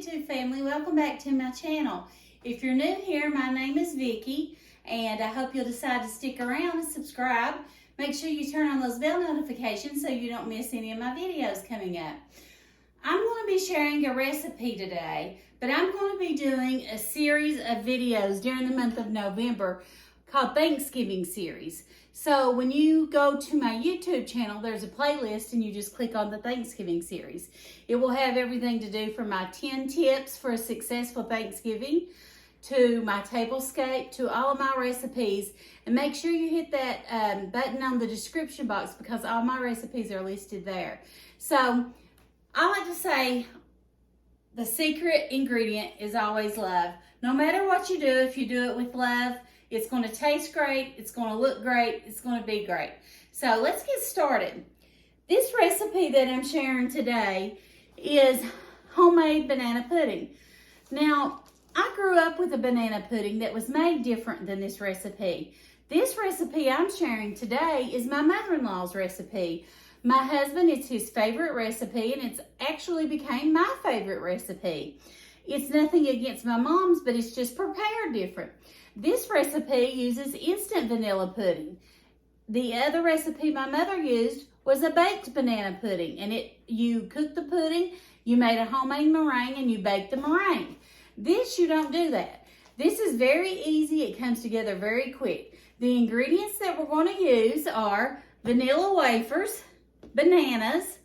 YouTube family, welcome back to my channel. If you're new here, my name is Vickie, and I hope you'll decide to stick around and subscribe. Make sure you turn on those bell notifications so you don't miss any of my videos coming up. I'm going to be sharing a recipe today, but I'm going to be doing a series of videos during the month of November called Thanksgiving series. So when you go to my YouTube channel, there's a playlist and you just click on the Thanksgiving series. It will have everything to do from my 10 tips for a successful Thanksgiving to my tablescape to all of my recipes. And make sure you hit that button on the description box because all my recipes are listed there. So I like to say the secret ingredient is always love. No matter what you do, if you do it with love, it's going to taste great, it's going to look great, it's going to be great. So let's get started. This recipe that I'm sharing today is homemade banana pudding. Now, I grew up with a banana pudding that was made different than this recipe. This recipe I'm sharing today is my mother-in-law's recipe. My husband, it's his favorite recipe, and it's actually became my favorite recipe. It's nothing against my mom's, but it's just prepared different. This recipe uses instant vanilla pudding. The other recipe my mother used was a baked banana pudding, and you cooked the pudding, you made a homemade meringue, and you baked the meringue. This, you don't do that. This is very easy. It comes together very quick. The ingredients that we're going to use are vanilla wafers, bananas,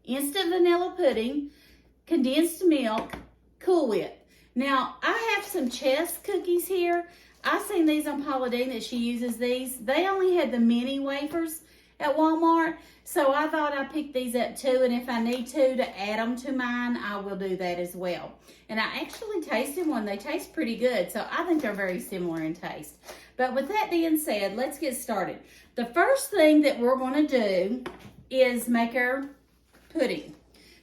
instant vanilla pudding, condensed milk, Cool Whip. Now, I have some chess cookies here. I've seen these on Paula Deen that she uses these. They only had the mini wafers at Walmart, so I thought I'd pick these up too, and if I need to add them to mine, I will do that as well. And I actually tasted one. They taste pretty good, so I think they're very similar in taste. But with that being said, let's get started. The first thing that we're going to do is make our pudding.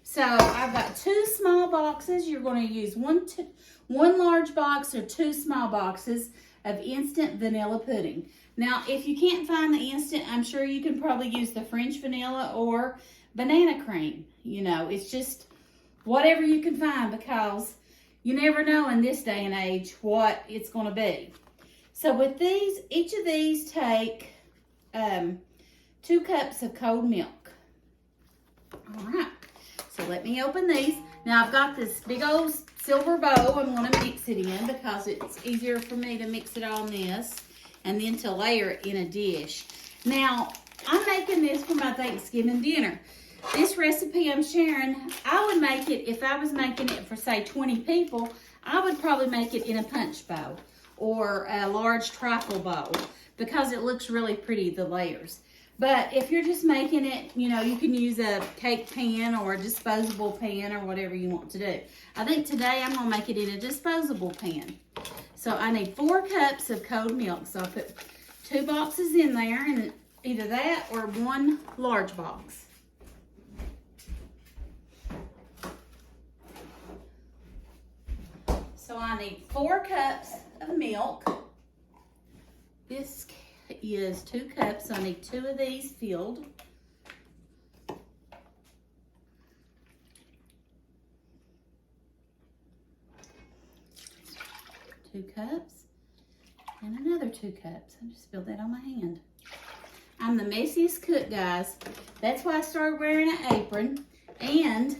So I've got 2 small boxes. You're going to use one large box or 2 small boxes of instant vanilla pudding. Now, if you can't find the instant, I'm sure you can probably use the French vanilla or banana cream. You know, it's just whatever you can find because you never know in this day and age what it's going to be. So with these, each of these take 2 cups of cold milk. All right, so let me open these. Now I've got this big old silver bowl I'm going to mix it in because it's easier for me to mix it on this and then to layer it in a dish. Now, I'm making this for my Thanksgiving dinner. This recipe I'm sharing, I would make it, if I was making it for say 20 people, I would probably make it in a punch bowl or a large trifle bowl because it looks really pretty, the layers. But if you're just making it, you know, you can use a cake pan or a disposable pan or whatever you want to do. I think today I'm going to make it in a disposable pan. So I need 4 cups of cold milk. So I'll put 2 boxes in there, and either that or 1 large box. So I need 4 cups of milk. This is 2 cups, so I need 2 of these filled. 2 cups and another 2 cups. I just spilled that on my hand. I'm the messiest cook, guys. That's why I started wearing an apron, and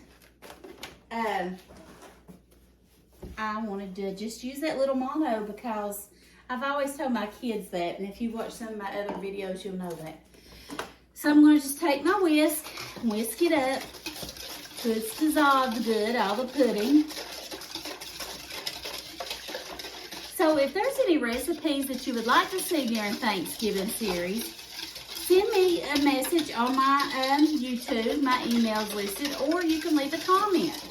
I wanted to just use that little motto because I've always told my kids that, and if you watch some of my other videos, you'll know that. So I'm going to just take my whisk it up so it's dissolved good, all the pudding. So if there's any recipes that you would like to see during Thanksgiving series, send me a message on my YouTube. My email's listed, or you can leave a comment.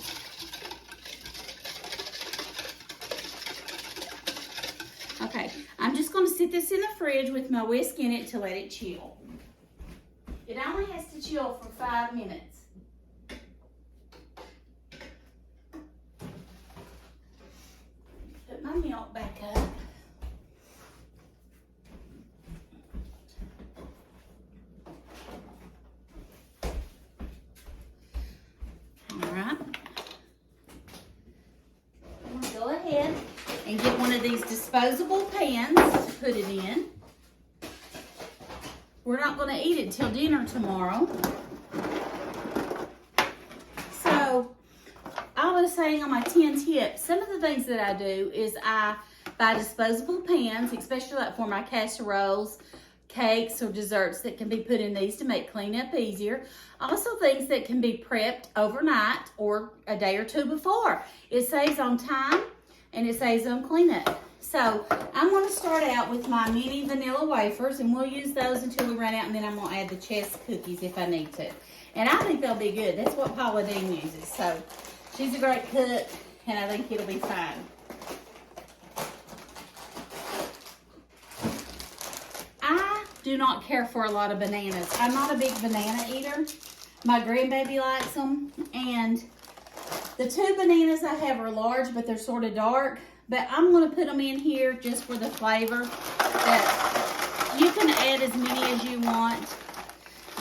Okay, I'm just going to sit this in the fridge with my whisk in it to let it chill. It only has to chill for 5 minutes. Put my milk back up. All right. ahead and get one of these disposable pans to put it in. We're not going to eat it till dinner tomorrow. So, I was saying on my 10 tips, some of the things that I do is I buy disposable pans, especially like for my casseroles, cakes, or desserts that can be put in these to make cleanup easier. Also things that can be prepped overnight or a day or two before. It saves on time and it saves on cleanup. So I'm going to start out with my mini vanilla wafers, and we'll use those until we run out, and then I'm going to add the chess cookies if I need to. And I think they'll be good. That's what Paula Dean uses. So she's a great cook, and I think it'll be fine. I do not care for a lot of bananas. I'm not a big banana eater. My grandbaby likes them, and the 2 bananas I have are large, but they're sort of dark. But I'm going to put them in here just for the flavor. That you can add as many as you want.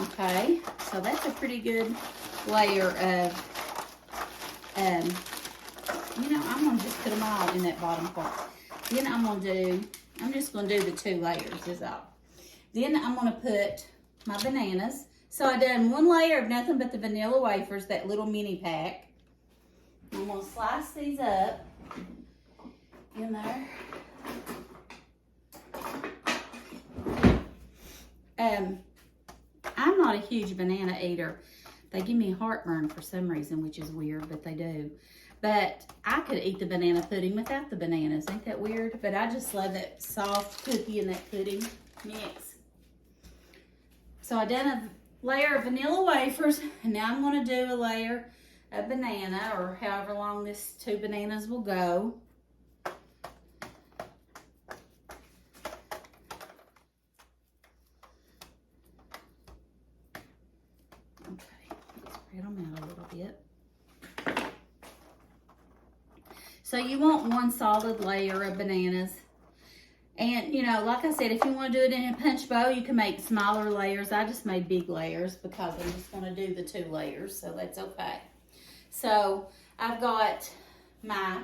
Okay, so that's a pretty good layer of, you know, I'm going to just put them all in that bottom part. Then I'm just going to do the 2 layers is all. Then I'm going to put my bananas. So I done 1 layer of nothing but the vanilla wafers, that little mini pack. I'm going to slice these up in there. I'm not a huge banana eater. They give me heartburn for some reason, which is weird, but they do. But I could eat the banana pudding without the bananas. Ain't that weird? But I just love that soft cookie and that pudding mix. So I done a layer of vanilla wafers, and now I'm going to do a layer of banana, or however long this 2 bananas will go. Spread them out a little bit. So you want 1 solid layer of bananas. And, you know, like I said, if you want to do it in a punch bowl, you can make smaller layers. I just made big layers because I'm just going to do the 2 layers, so that's okay. So I've got my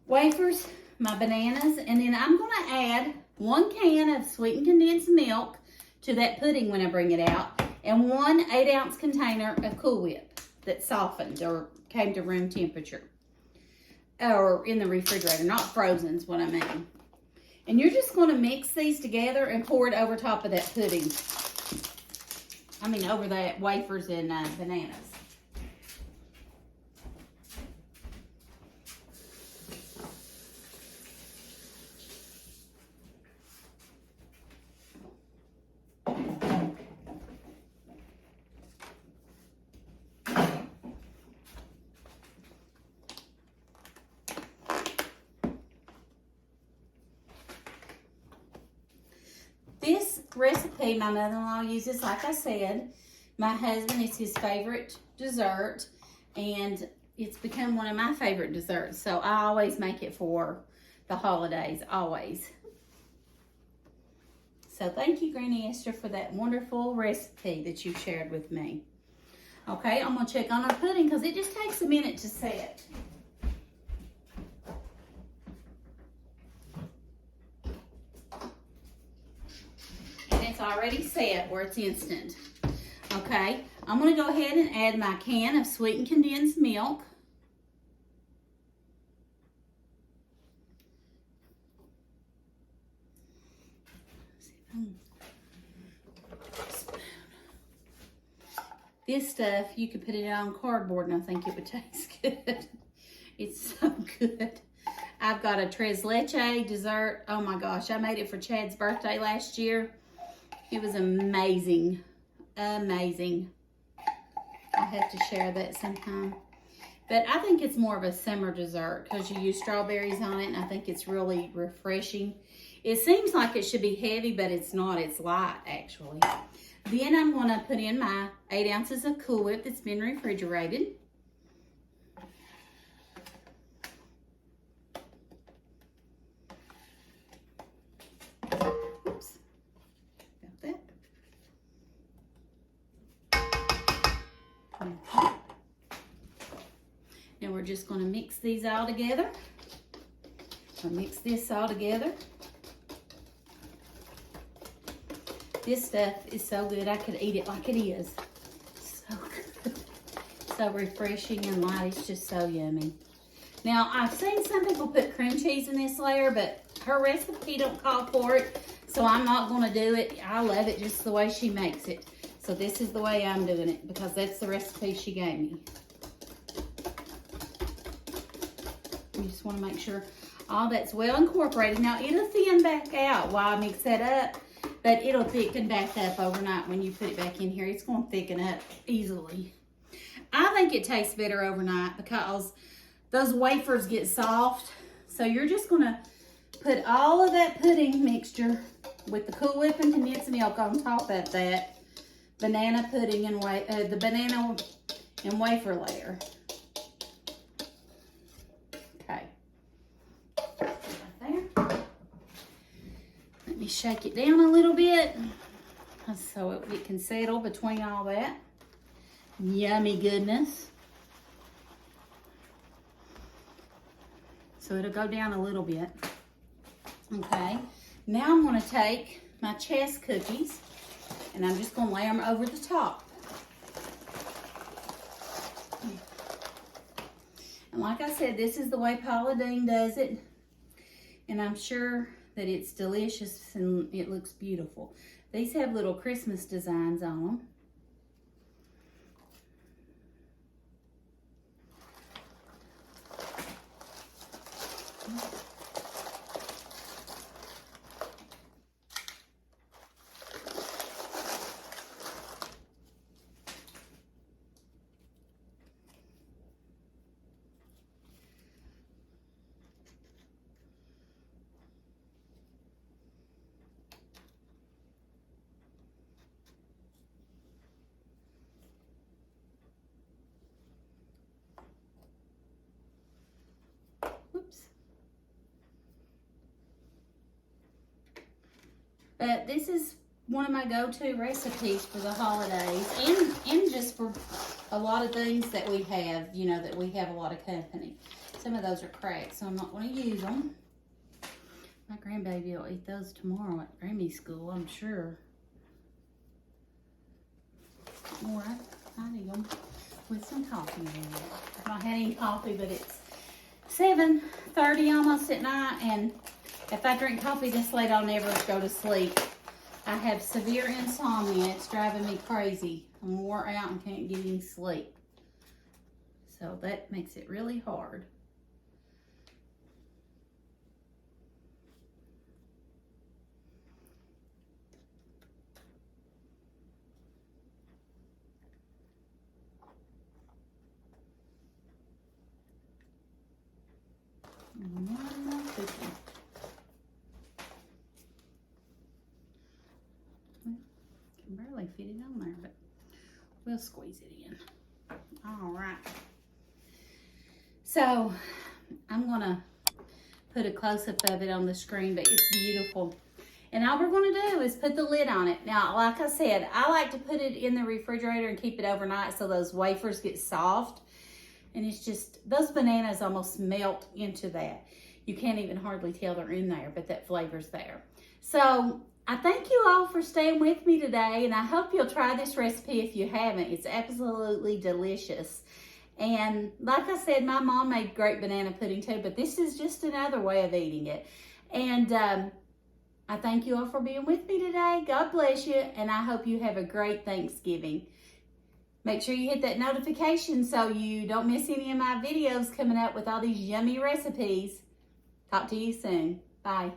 wafers, my bananas, and then I'm going to add 1 can of sweetened condensed milk to that pudding when I bring it out, and 1 8-ounce container of Cool Whip that softened or came to room temperature, or in the refrigerator, not frozen is what I mean. And you're just going to mix these together and pour it over top of that pudding. I mean, over that wafers and bananas. This recipe my mother-in-law uses, like I said. My husband, it's his favorite dessert, and it's become one of my favorite desserts. So I always make it for the holidays, always. So thank you, Granny Esther, for that wonderful recipe that you shared with me. Okay, I'm going to check on our pudding because it just takes a minute to set. Already set where it's instant. Okay, I'm going to go ahead and add my can of sweetened condensed milk. This stuff, you could put it on cardboard and I think it would taste good. It's so good. I've got a tres leche dessert. Oh my gosh, I made it for Chad's birthday last year. It was amazing. Amazing. I'll have to share that sometime. But I think it's more of a summer dessert because you use strawberries on it, and I think it's really refreshing. It seems like it should be heavy, but it's not. It's light, actually. Then I'm going to put in my 8 ounces of Cool Whip that's been refrigerated. Now And we're just going to mix these all together. Or mix this all together. This stuff is so good. I could eat it like it is. So good. So refreshing and light. It's just so yummy. Now, I've seen some people put cream cheese in this layer, but her recipe don't call for it. So I'm not going to do it. I love it just the way she makes it. So this is the way I'm doing it because that's the recipe she gave me. You just want to make sure all that's well incorporated. Now, it'll thin back out while I mix that up. But it'll thicken back up overnight when you put it back in here. It's going to thicken up easily. I think it tastes better overnight because those wafers get soft. So you're just going to put all of that pudding mixture with the Cool Whip and condensed milk on top of that banana pudding and the banana and wafer layer. Okay. Right there. Let me shake it down a little bit so it can settle between all that yummy goodness. So it'll go down a little bit. Okay, now I'm going to take my chess cookies and I'm just going to lay them over the top. And like I said, this is the way Paula Deen does it. And I'm sure that it's delicious and it looks beautiful. These have little Christmas designs on them. Whoops. But this is one of my go-to recipes for the holidays and just for a lot of things that we have, you know, that we have a lot of company. Some of those are cracked, so I'm not going to use them. My grandbaby will eat those tomorrow at Grammy's school, I'm sure. Or I eat them with some coffee in it. I've not had any coffee, but it's 7:30 almost at night, and if I drink coffee this late, I'll never go to sleep. I have severe insomnia. It's driving me crazy. I'm wore out and can't get any sleep. So that makes it really hard. One more cookie. Can barely fit it on there, but we'll squeeze it in. All right. So I'm gonna put a close-up of it on the screen, but it's beautiful. And all we're gonna do is put the lid on it. Now, like I said, I like to put it in the refrigerator and keep it overnight so those wafers get soft. And it's just, those bananas almost melt into that. You can't even hardly tell they're in there, but that flavor's there. So I thank you all for staying with me today, and I hope you'll try this recipe if you haven't. It's absolutely delicious. And like I said, my mom made great banana pudding too, but this is just another way of eating it. And I thank you all for being with me today. God bless you, and I hope you have a great Thanksgiving. Make sure you hit that notification so you don't miss any of my videos coming up with all these yummy recipes. Talk to you soon. Bye.